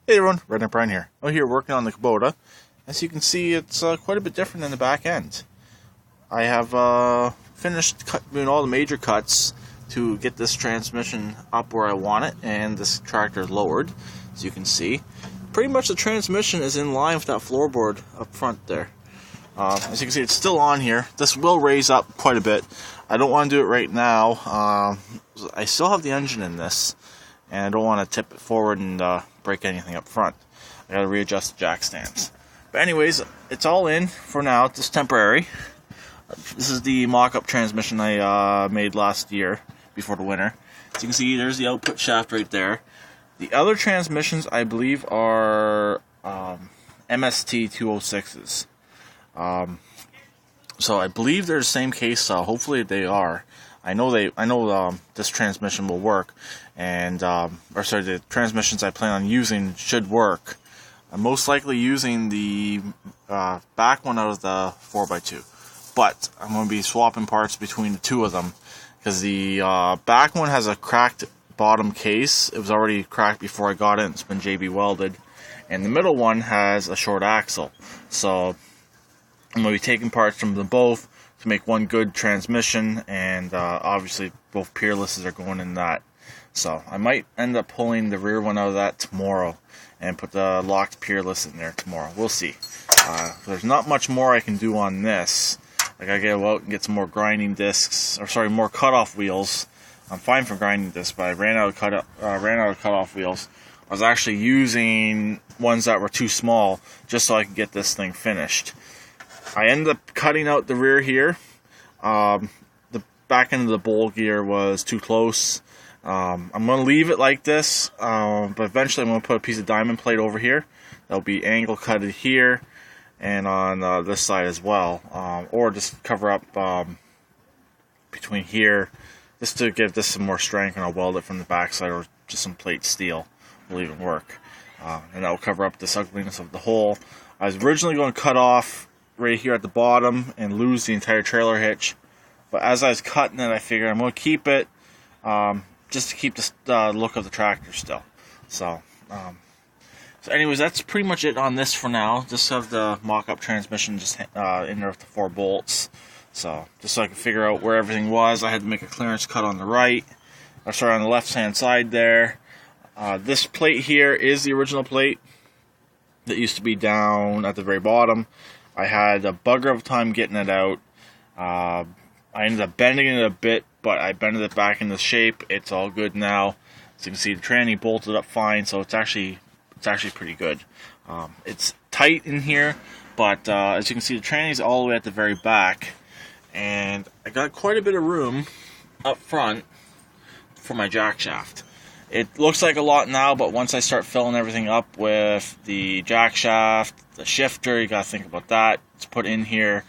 Hey everyone, Redneck Brian here. I'm here working on the Kubota. As you can see, it's quite a bit different than the back end. I have finished doing all the major cuts to get this transmission up where I want it, and this tractor is lowered, as you can see. Pretty much the transmission is in line with that floorboard up front there. As you can see, it's still on here. This will raise up quite a bit. I don't want to do it right now. I still have the engine in this, and I don't want to tip it forward and break anything up front. I gotta readjust the jack stands. But anyways, it's all in for now. It's temporary. This is the mock-up transmission I made last year before the winter. As you can see, there's the output shaft right there. The other transmissions, I believe, are MST 206s. So I believe they're the same case. Hopefully they are. I know this transmission will work, and the transmissions I plan on using should work. I'm most likely using the back one out of the 4x2, but I'm going to be swapping parts between the two of them because the back one has a cracked bottom case. It was already cracked before I got it. It's been JB welded, and the middle one has a short axle. So I'm going to be taking parts from them both to make one good transmission, and obviously both peerlesses are going in that. So I might end up pulling the rear one out of that tomorrow and put the locked peerless in there tomorrow. We'll see. There's not much more I can do on this. I gotta go out and get some more grinding discs, more cutoff wheels. I'm fine for grinding discs, but I ran out of cutoff wheels. I was actually using ones that were too small just so I could get this thing finished. I ended up cutting out the rear here. The back end of the bowl gear was too close. I'm going to leave it like this, but eventually I'm going to put a piece of diamond plate over here. That'll be angle cutted here and on this side as well. Or just cover up between here just to give this some more strength, and I'll weld it from the back side, or just some plate steel will even work. And that will cover up this ugliness of the hole. I was originally going to cut off right here at the bottom and lose the entire trailer hitch, but as I was cutting it, I figured I'm going to keep it just to keep the look of the tractor still. So anyways, that's pretty much it on this for now. Just have the mock-up transmission just in there with the 4 bolts. So just so I could figure out where everything was, I had to make a clearance cut on the on the left-hand side there. This plate here is the original plate that used to be down at the very bottom. I had a bugger of a time getting it out. I ended up bending it a bit, but I bended it back into shape. It's all good now. As you can see, the tranny bolted up fine, so it's actually pretty good. It's tight in here, but as you can see, the tranny's all the way at the very back, and I got quite a bit of room up front for my jack shaft. It looks like a lot now, but once I start filling everything up with the jack shaft, the shifter, you gotta think about that. It's put in here.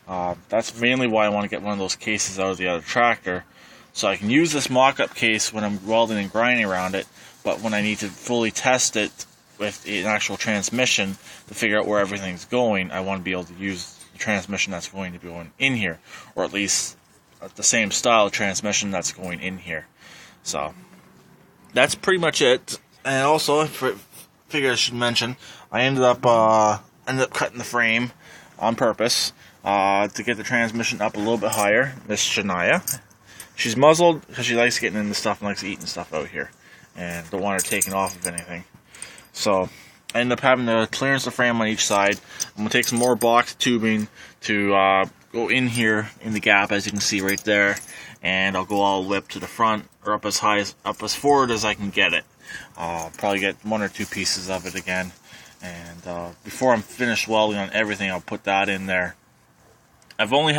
That's mainly why I want to get one of those cases out of the other tractor, so I can use this mock-up case when I'm welding and grinding around it, but when I need to fully test it with an actual transmission to figure out where everything's going, I want to be able to use the transmission that's going to be going in here, or at least the same style of transmission that's going in here. So that's pretty much it. And also, I figured I should mention, I ended up cutting the frame on purpose to get the transmission up a little bit higher. Miss Shania, she's muzzled because she likes getting into stuff and likes eating stuff out here, and don't want her taken off of anything. So I ended up having to clearance the frame on each side. I'm gonna take some more box tubing to go in here in the gap, as you can see right there, and I'll go all the way up to the front, or up as forward as I can get it. Probably get 1 or 2 pieces of it again, and before I'm finished welding on everything, I'll put that in there. I only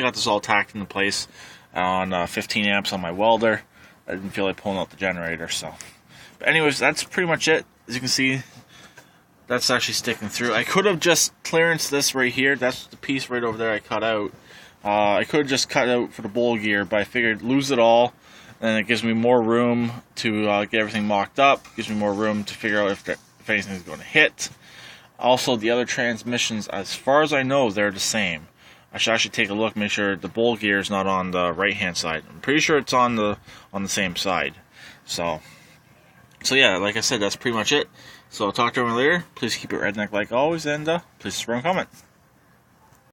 got this all tacked into place on 15 amps on my welder. I didn't feel like pulling out the generator, so. But anyways, that's pretty much it. As you can see, that's actually sticking through. I could have just clearanced this right here. That's the piece right over there I cut out. I could have just cut out for the bowl gear, but I figured lose it all, and it gives me more room to get everything mocked up. Gives me more room to figure out if anything's going to hit. Also, the other transmissions, as far as I know, they're the same. I should actually take a look, make sure the bowl gear is not on the right-hand side. I'm pretty sure it's on the same side. So So yeah, like I said, that's pretty much it. So I'll talk to everyone later. Please keep it redneck like always, and please subscribe and comment.